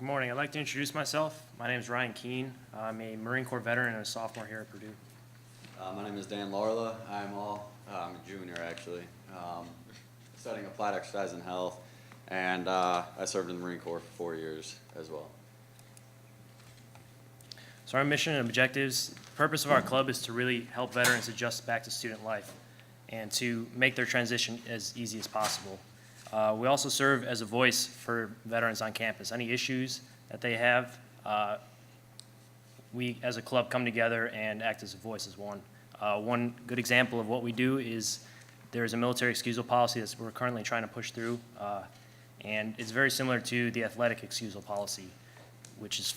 Good morning. I'd like to introduce myself. My name is Ryan Keene. I'm a Marine Corps veteran and a sophomore here at Purdue. My name is Dan Larla. I'm a junior actually, studying applied exercise and health, and I served in the Marine Corps for 4 years as well. So our mission and objectives, the purpose of our club is to really help veterans adjust back to student life and to make their transition as easy as possible. We also serve as a voice for veterans on campus. Any issues that they have, we as a club come together and act as a voice as one. One good example of what we do is there's a military excusal policy that we're currently trying to push through, and it's very similar to the athletic excusal policy, which is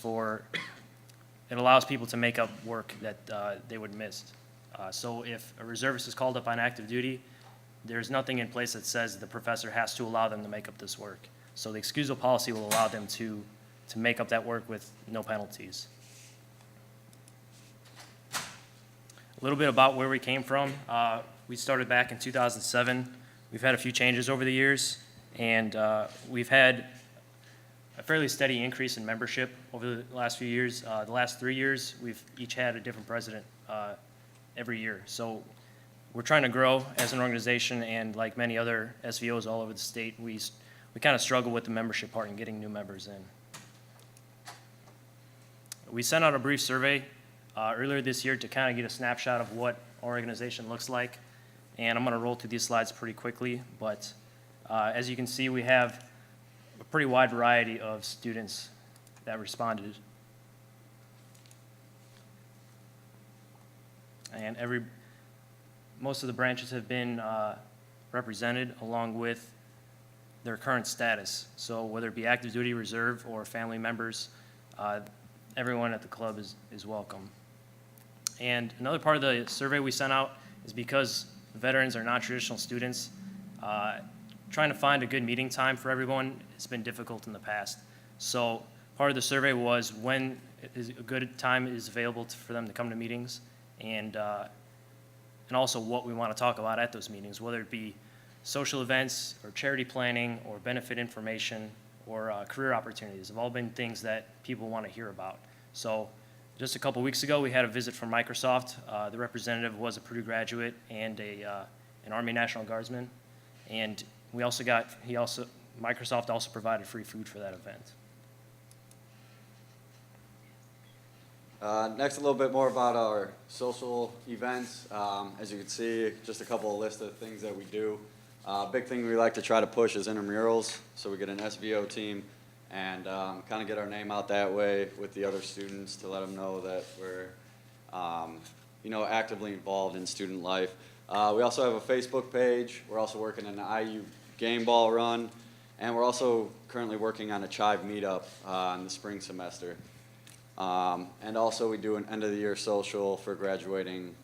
it allows people to make up work that they would miss. So if a reservist is called up on active duty, there's nothing in place that says the professor has to allow them to make up this work. So the excusal policy will allow them to make up that work with no penalties. A little bit about where we came from. We started back in 2007. We've had a few changes over the years, and we've had a fairly steady increase in membership over the last few years. The last 3 years, we've each had a different president every year. So we're trying to grow as an organization, and like many other SVOs all over the state, we kind of struggle with the membership part and getting new members in. We sent out a brief survey earlier this year to kind of get a snapshot of what our organization looks like, and I'm going to roll through these slides pretty quickly, but as you can see, we have a pretty wide variety of students that responded. And most of the branches have been represented along with their current status. So whether it be active duty, reserve, or family members, everyone at the club is welcome. And another part of the survey we sent out is because veterans are non-traditional students, trying to find a good meeting time for everyone has been difficult in the past. So part of the survey was when a good time is available for them to come to meetings, and also what we want to talk about at those meetings, whether it be social events or charity planning or benefit information or career opportunities have all been things that people want to hear about. So just a couple weeks ago, we had a visit from Microsoft. The representative was a Purdue graduate and an Army National Guardsman, and Microsoft also provided free food for that event. Next, a little bit more about our social events. As you can see, just a couple of lists of things that we do. Big thing we like to try to push is intramurals, so we get an SVO team and kind of get our name out that way with the other students to let them know that we're actively involved in student life. We also have a Facebook page. We're also working on an IU game ball run, and we're also currently working on a Chive meetup in the spring semester. And also we do an end of the year social for graduating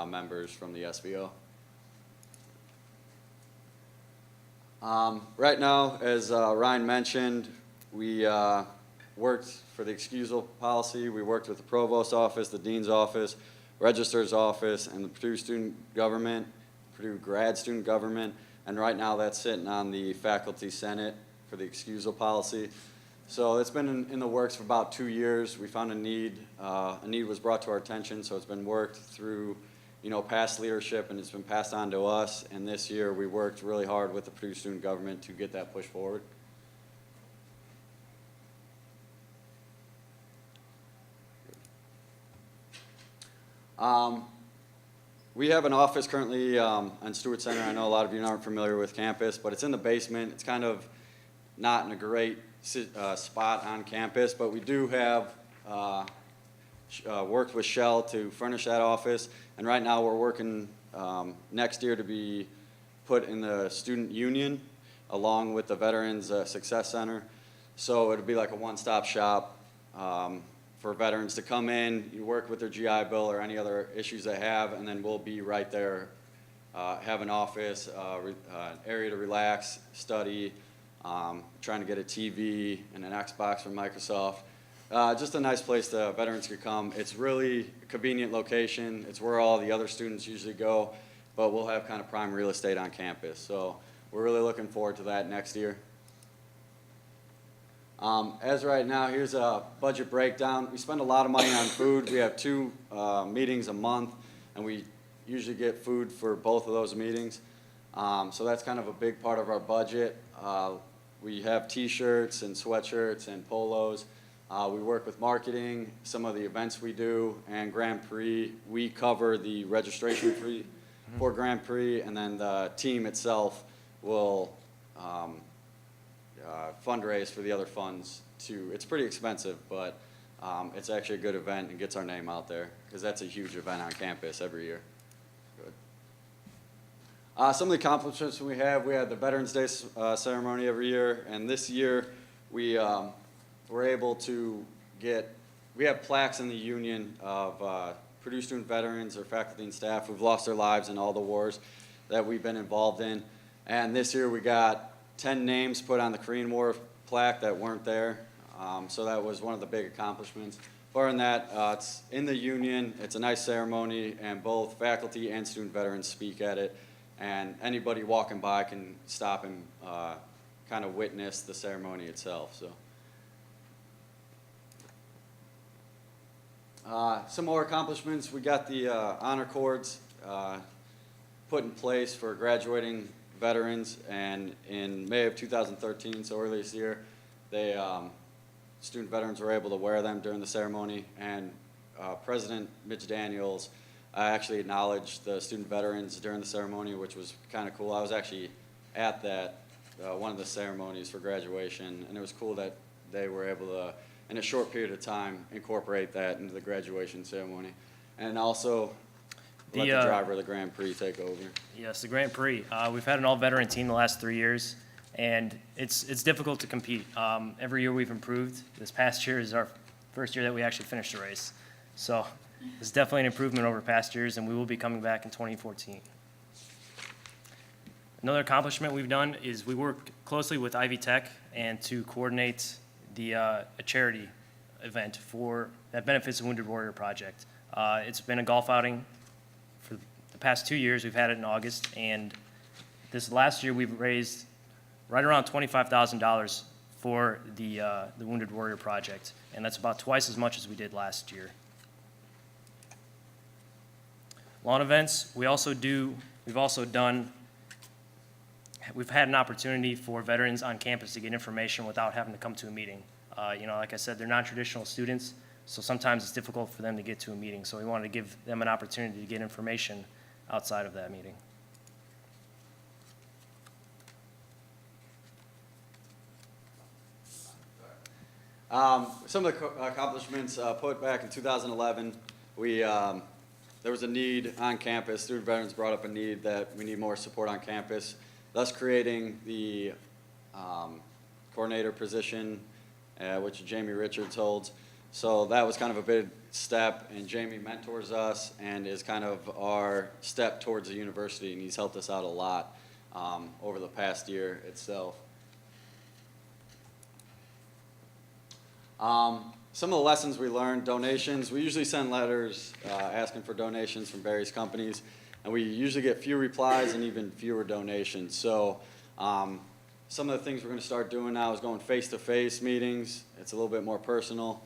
members from the SVO. Right now, as Ryan mentioned, we worked for the excusal policy. We worked with the Provost's office, the Dean's office, Registrar's office, and the Purdue student government, Purdue grad student government, and right now that's sitting on the faculty senate for the excusal policy. So it's been in the works for about 2 years. We found a need. A need was brought to our attention, so it's been worked through, past leadership, and it's been passed on to us. And this year, we worked really hard with the Purdue student government to get that push forward. We have an office currently on Stewart Center. I know a lot of you aren't familiar with campus, but it's in the basement. It's kind of not in a great spot on campus, but we do have worked with Shell to furnish that office, and right now we're working next year to be put in the student union along with the Veterans Success Center. So it'll be like a one-stop shop for veterans to come in, you work with their GI Bill or any other issues they have, and then we'll be right there, have an office, an area to relax, study, trying to get a TV and an Xbox from Microsoft. Just a nice place that veterans could come. It's really a convenient location. It's where all the other students usually go, but we'll have kind of prime real estate on campus. So we're really looking forward to that next year. As right now, here's a budget breakdown. We spend a lot of money on food. We have 2 meetings a month, and we usually get food for both of those meetings. So that's kind of a big part of our budget. We have T-shirts and sweatshirts and polos. We work with marketing, some of the events we do, and Grand Prix. We cover the registration fee for Grand Prix, and then the team itself will fundraise for the other funds too. It's pretty expensive, but it's actually a good event and gets our name out there because that's a huge event on campus every year. Good. Some of the accomplishments we have the Veterans Day ceremony every year, and this year we were able to we have plaques in the union of Purdue student veterans or faculty and staff who've lost their lives in all the wars that we've been involved in. And this year we got 10 names put on the Korean War plaque that weren't there. So that was one of the big accomplishments. Other than that, it's in the union, it's a nice ceremony, and both faculty and student veterans speak at it. And anybody walking by can stop and kind of witness the ceremony itself. So. Some more accomplishments. We got the honor cords put in place for graduating veterans, and in May of 2013, so earlier this year, student veterans were able to wear them during the ceremony, and President Mitch Daniels actually acknowledged the student veterans during the ceremony, which was kind of cool. I was actually at that, one of the ceremonies for graduation, and it was cool that they were able to, in a short period of time, incorporate that into the graduation ceremony. And also let the driver of the Grand Prix take over. Yes, the Grand Prix. We've had an all-veteran team the last 3 years, and it's difficult to compete. Every year we've improved. This past year is our first year that we actually finished the race. So it's definitely an improvement over past years, and we will be coming back in 2014. Another accomplishment we've done is we work closely with Ivy Tech and to coordinate a charity event that benefits the Wounded Warrior Project. It's been a golf outing for the past 2 years. We've had it in August, and this last year we've raised right around $25,000 for the Wounded Warrior Project, and that's about twice as much as we did last year. Lawn events, we've had an opportunity for veterans on campus to get information without having to come to a meeting. Like I said, they're non-traditional students, so sometimes it's difficult for them to get to a meeting. So we wanted to give them an opportunity to get information outside of that meeting. Some of the accomplishments put back in 2011, there was a need on campus. Student veterans brought up a need that we need more support on campus, thus creating the coordinator position, which Jamie Richards holds. So that was kind of a big step, and Jamie mentors us and is kind of our step towards the university, and he's helped us out a lot over the past year itself. Some of the lessons we learned, donations. We usually send letters asking for donations from various companies, and we usually get few replies and even fewer donations. So some of the things we're going to start doing now is going face-to-face meetings. It's a little bit more personal.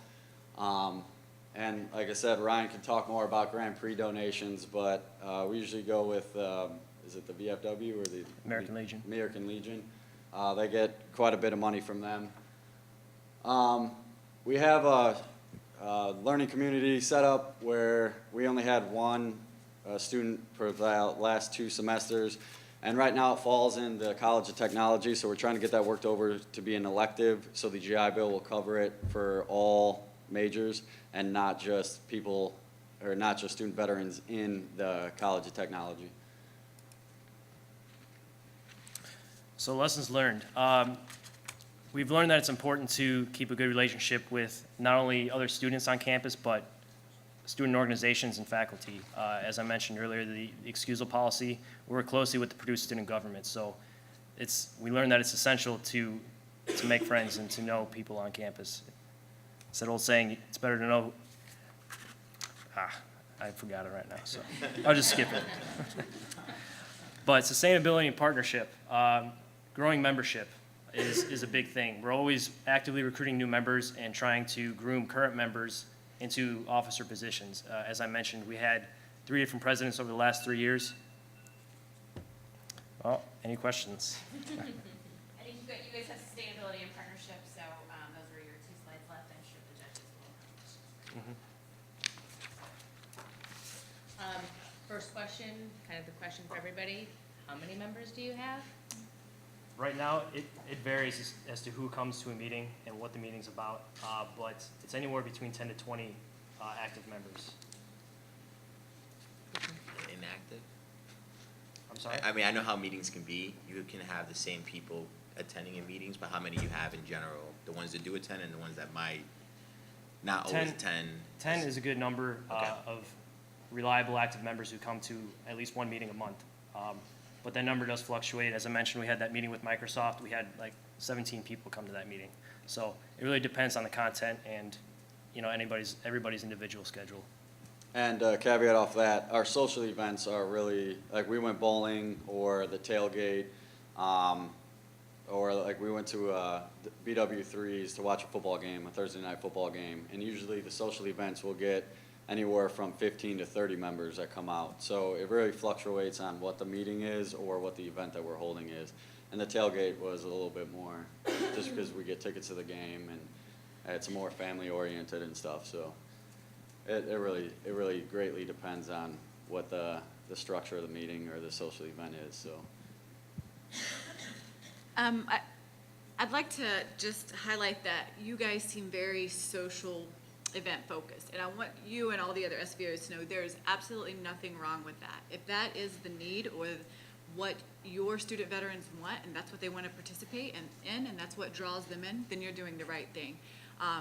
And like I said, Ryan can talk more about Grand Prix donations, but we usually go with, is it the VFW or the American Legion? American Legion. They get quite a bit of money from them. We have a learning community set up where we only had one student for the last 2 semesters, and right now it falls in the College of Technology, so we're trying to get that worked over to be an elective, so the GI Bill will cover it for all majors and not just people, or not just student veterans in the College of Technology. So lessons learned. We've learned that it's important to keep a good relationship with not only other students on campus, but student organizations and faculty. As I mentioned earlier, the excusal policy, we work closely with the Purdue student government. So we learned that it's essential to make friends and to know people on campus. It's that old saying, it's better to know, I forgot it right now, so I'll just skip it. But sustainability and partnership, growing membership. is a big thing. We're always actively recruiting new members and trying to groom current members into officer positions. As I mentioned, we had 3 different presidents over the last 3 years. Well, any questions? I think you guys have sustainability and partnership, so those were your 2 slides left. I'm sure the judges will. First question, kind of the question for everybody. How many members do you have? Right now, it varies as to who comes to a meeting and what the meeting's about, but it's anywhere between 10 to 20 active members. Inactive? I'm sorry? I mean, I know how meetings can be. You can have the same people attending in meetings, but how many you have in general? The ones that do attend and the ones that might not always attend? 10 is a good number Okay. of reliable active members who come to at least 1 meeting a month. But that number does fluctuate. As I mentioned, we had that meeting with Microsoft. We had like 17 people come to that meeting. So it really depends on the content and, you know, everybody's individual schedule. And caveat off that, our social events are really, like we went bowling or the tailgate, or like we went to BW3s to watch a football game, a Thursday night football game. And usually the social events will get anywhere from 15 to 30 members that come out. So it really fluctuates on what the meeting is or what the event that we're holding is. And the tailgate was a little bit more, just because we get tickets to the game and it's more family oriented and stuff. So it really greatly depends on what the structure of the meeting or the social event is. So. I'd like to just highlight that you guys seem very social event focused, and I want you and all the other SVOs to know there's absolutely nothing wrong with that. If that is the need or what your student veterans want and that's what they want to participate in and that's what draws them in, then you're doing the right thing.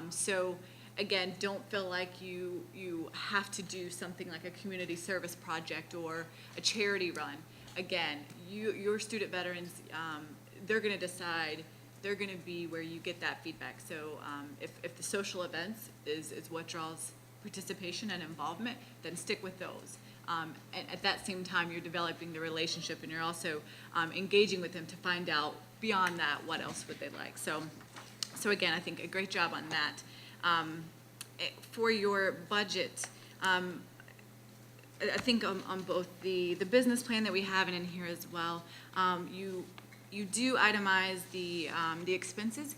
So again, don't feel like you have to do something like a community service project or a charity run. Again, your student veterans, they're going to decide. They're going to be where you get that feedback. So if the social events is what draws participation and involvement, then stick with those. And at that same time, you're developing the relationship and you're also engaging with them to find out beyond that what else would they like. So again, I think a great job on that. For your budget, I think on both the business plan that we have and in here as well, you do itemize the expenses,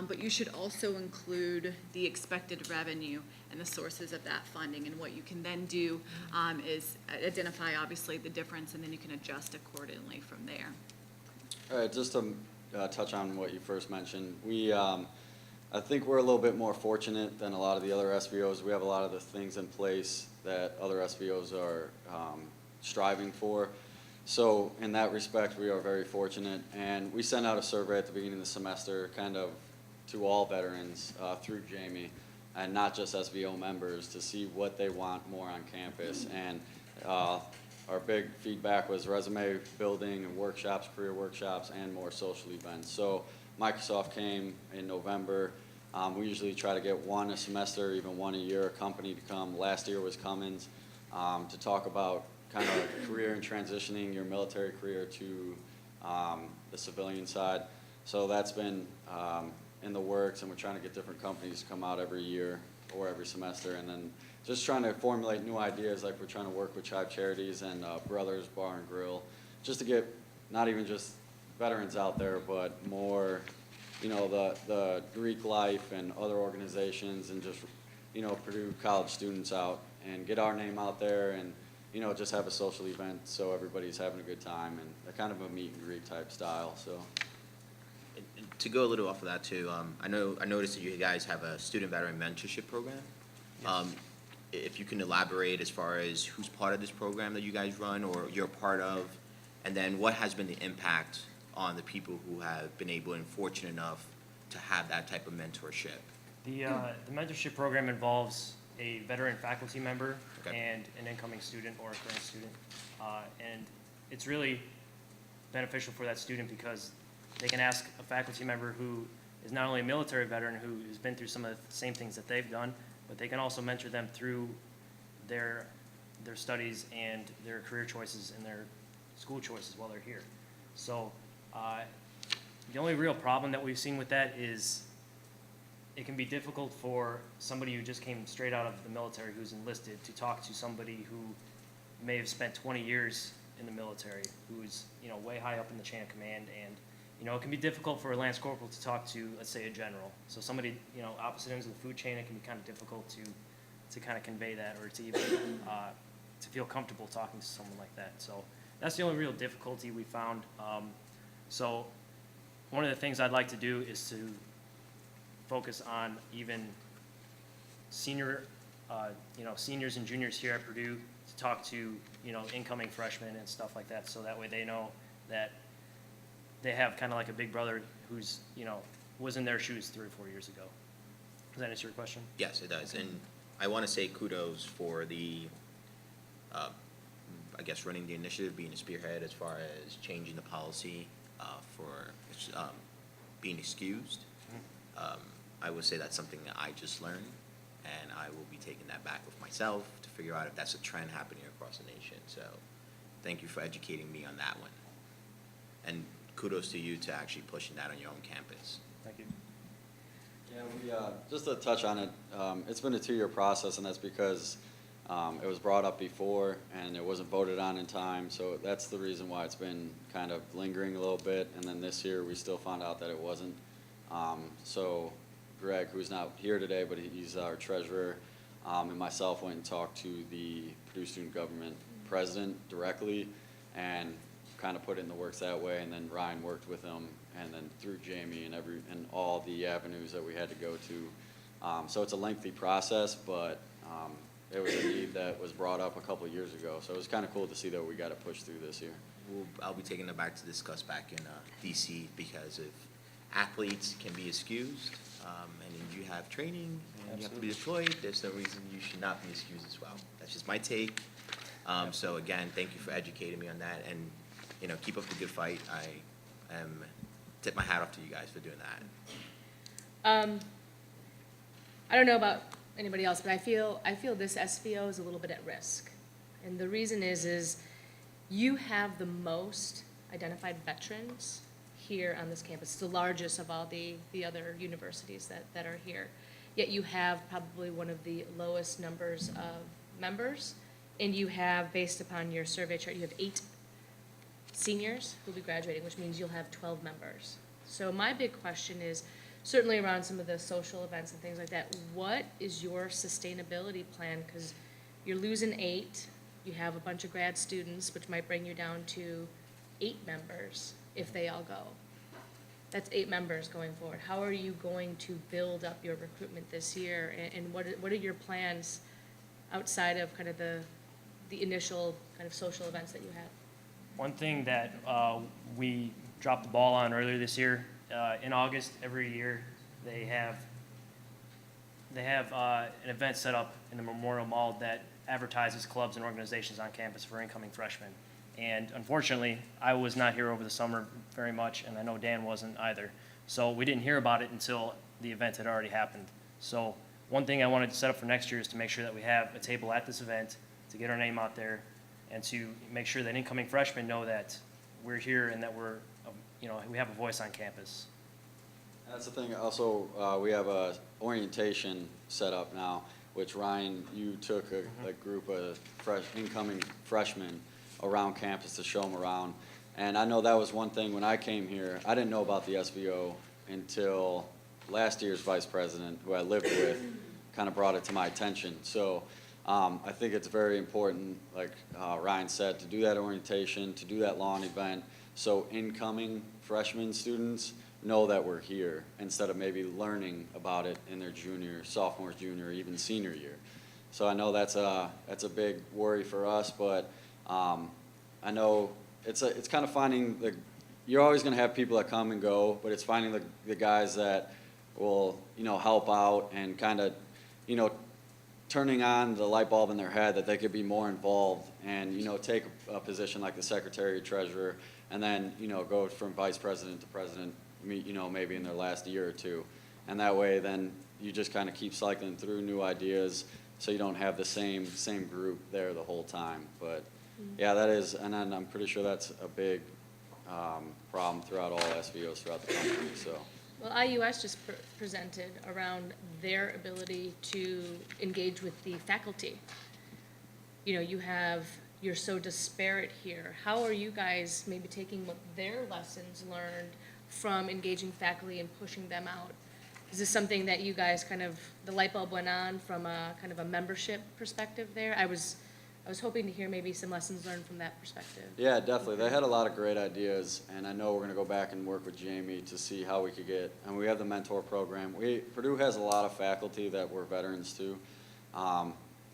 but you should also include the expected revenue and the sources of that funding. And what you can then do is identify, obviously, the difference, and then you can adjust accordingly from there. All right, just to touch on what you first mentioned, I think we're a little bit more fortunate than a lot of the other SVOs. We have a lot of the things in place that other SVOs are striving for. So in that respect, we are very fortunate, and we sent out a survey at the beginning of the semester kind of to all veterans through Jamie, and not just SVO members, to see what they want more on campus. And our big feedback was resume building and workshops, career workshops, and more social events. So Microsoft came in November. We usually try to get one a semester, even one a year, a company to come. Last year was Cummins to talk about kind of career and transitioning your military career to the civilian side. So that's been in the works, and we're trying to get different companies to come out every year or every semester, and then just trying to formulate new ideas, like we're trying to work with Tribe Charities and Brothers Bar and Grill, just to get not even just veterans out there, but more, you know, the Greek Life and other organizations, and just, you know, Purdue college students out and get our name out there, and you know, just have a social event so everybody's having a good time, and a kind of a meet and greet type style. So, And to go a little off of that too, I noticed that you guys have a student veteran mentorship program. Yes. If you can elaborate as far as who's part of this program that you guys run or you're part of, and then what has been the impact on the people who have been able and fortunate enough to have that type of mentorship? The mentorship program involves a veteran faculty member Okay. and an incoming student or a current student. And it's really beneficial for that student because they can ask a faculty member who is not only a military veteran who has been through some of the same things that they've done, but they can also mentor them through their studies and their career choices and their school choices while they're here. So The only real problem that we've seen with that is it can be difficult for somebody who just came straight out of the military who's enlisted to talk to somebody who may have spent 20 years in the military, who's, way high up in the chain of command. And, it can be difficult for a lance corporal to talk to, let's say, a general. So somebody, opposite ends of the food chain, it can be kind of difficult to kind of convey that, or to even, to feel comfortable talking to someone like that. So that's the only real difficulty we found. So one of the things I'd like to do is to focus on even seniors and juniors here at Purdue, to talk to, incoming freshmen and stuff like that, so that way they know that they have kind of like a big brother who's, was in their shoes 3 or 4 years ago. Does that answer your question? Yes, it does. And I want to say kudos for the, I guess, running the initiative, being a spearhead as far as changing the policy for being excused. I would say that's something that I just learned, and I will be taking that back with myself to figure out if that's a trend happening across the nation. So thank you for educating me on that one. And kudos to you to actually pushing that on your own campus. Thank you. Yeah, just to touch on it, it's been a 2-year process, and that's because it was brought up before and it wasn't voted on in time, so that's the reason why it's been kind of lingering a little bit. And then this year, we still found out that it wasn't. So Greg, who's not here today, but he's our treasurer, and myself went and talked to the Purdue Student Government president directly and kind of put it in the works that way. And then Ryan worked with him, and then through Jamie and all the avenues that we had to go to. So it's a lengthy process, but it was a need that was brought up a couple of years ago. So it was kind of cool to see that we got it pushed through this year. I'll be taking it back to discuss back in DC, because if athletes can be excused, and you have training and you have to be deployed, there's no reason you should not be excused as well. That's just my take. So again, thank you for educating me on that, and keep up the good fight. I tip my hat off to you guys for doing that. I don't know about anybody else, but I feel this SVO is a little bit at risk. And the reason is you have the most identified veterans here on this campus. It's the largest of all the other universities that are here. Yet you have probably one of the lowest numbers of members, and you have, based upon your survey chart, you have 8 seniors who'll be graduating, which means you'll have 12 members. So my big question is, certainly around some of the social events and things like that, what is your sustainability plan? Because you're losing 8, you have a bunch of grad students, which might bring you down to 8 members if they all go. That's 8 members going forward. How are you going to build up your recruitment this year? And what are your plans outside of kind of the initial kind of social events that you have? One thing that we dropped the ball on earlier this year, in August every year, they have an event set up in the Memorial Mall that advertises clubs and organizations on campus for incoming freshmen. And unfortunately, I was not here over the summer very much, and I know Dan wasn't either. So we didn't hear about it until the event had already happened. So one thing I wanted to set up for next year is to make sure that we have a table at this event, to get our name out there, and to make sure that incoming freshmen know that we're here and that we have a voice on campus. That's the thing. Also, we have a orientation set up now, which Ryan, you took a group of incoming freshmen around campus to show them around. And I know that was one thing when I came here. I didn't know about the SVO until last year's vice president, who I lived with, kind of brought it to my attention. So I think it's very important, like Ryan said, to do that orientation, to do that lawn event, so incoming freshman students know that we're here, instead of maybe learning about it in their sophomore, junior, or even senior year. So I know that's a big worry for us, but I know it's kind of finding you're always going to have people that come and go, but it's finding the guys that will, help out and kind of, turning on the light bulb in their head that they could be more involved and, take a position like the secretary or treasurer, and then, go from vice president to president, maybe in their last year or two. And that way, then you just kind of keep cycling through new ideas, so you don't have the same group there the whole time. But yeah, that is, and then I'm pretty sure that's a big problem throughout all SVOs throughout the country, so. Well, IUS just presented around their ability to engage with the faculty. You know, you're so disparate here. How are you guys maybe taking what their lessons learned from engaging faculty and pushing them out? Is this something that you guys the light bulb went on from a kind of a membership perspective there? I was hoping to hear maybe some lessons learned from that perspective. Yeah, definitely. They had a lot of great ideas, and I know we're going to go back and work with Jamie to see how we could get, and we have the mentor program. Purdue has a lot of faculty that we're veterans too,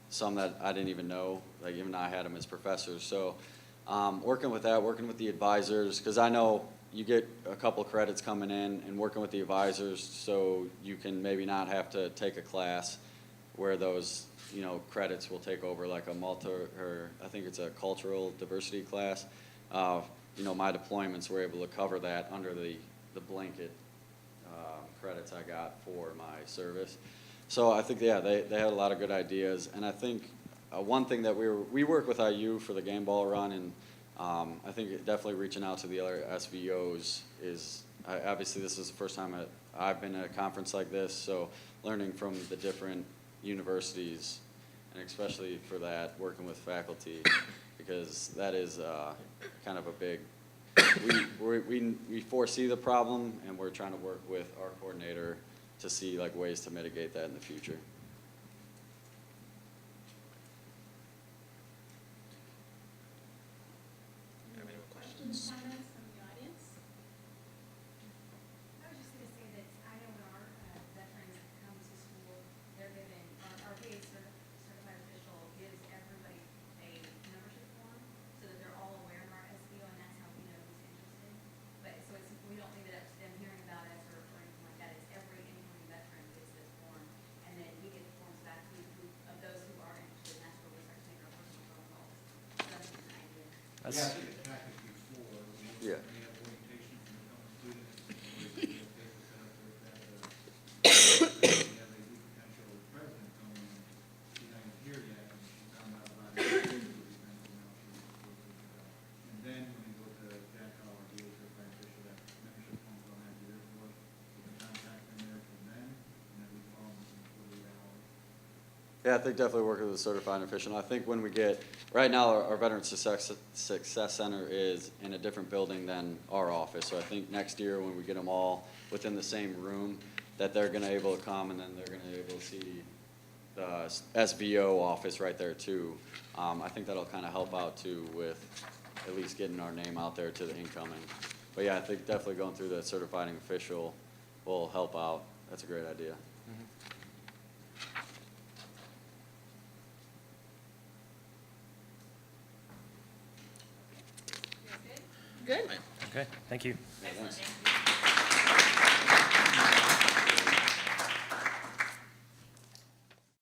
some that I didn't even know, like even I had them as professors. So working with that, working with the advisors, because I know you get a couple credits coming in, and working with the advisors so you can maybe not have to take a class where those credits will take over like I think it's a cultural diversity class. My deployments were able to cover that under the blanket credits I got for my service. So I think, yeah, they had a lot of good ideas. And I think one thing that we work with IU for the game ball run, and I think definitely reaching out to the other SVOs is, obviously this is the first time I've been at a conference like this, so learning from the different universities, and especially for that, working with faculty, because that is kind of a big, we foresee the problem, and we're trying to work with our coordinator to see like ways to mitigate that in the future. Questions, comments from the audience? I was just gonna say that I know when our veterans come to school, they're given, our paid certified official gives everybody a membership form so that they're all aware of our SBO, and that's how we know who's interested. But, so we don't leave it up to them hearing about us or anything like that. It's every incoming veteran gets this form, and then we get the forms back of those who are interested, and that's where we start to make our personal phone calls. So that's an idea. That's, Yeah, I think it's packaged before. Yeah. We have orientation from the students. We have paper set up for that. We have a new potential president coming in. She's not even here yet, and she found out about it. And then when you go to Jack Hall or the certified official, that membership form will have your work. You can contact them there from then, and then we call them in 48 hours. Yeah, I think definitely working with a certified official. I think when we get, right now, our Veteran Success Center is in a different building than our office. So I think next year when we get them all within the same room, that they're going to able to come, and then they're going to be able to see the SVO office right there too. I think that'll kind of help out too with at least getting our name out there to the incoming. But yeah, I think definitely going through that certifying official will help out. That's a great idea. You guys good? Good. okay, thank you. Yeah, thanks. Excellent, thank you.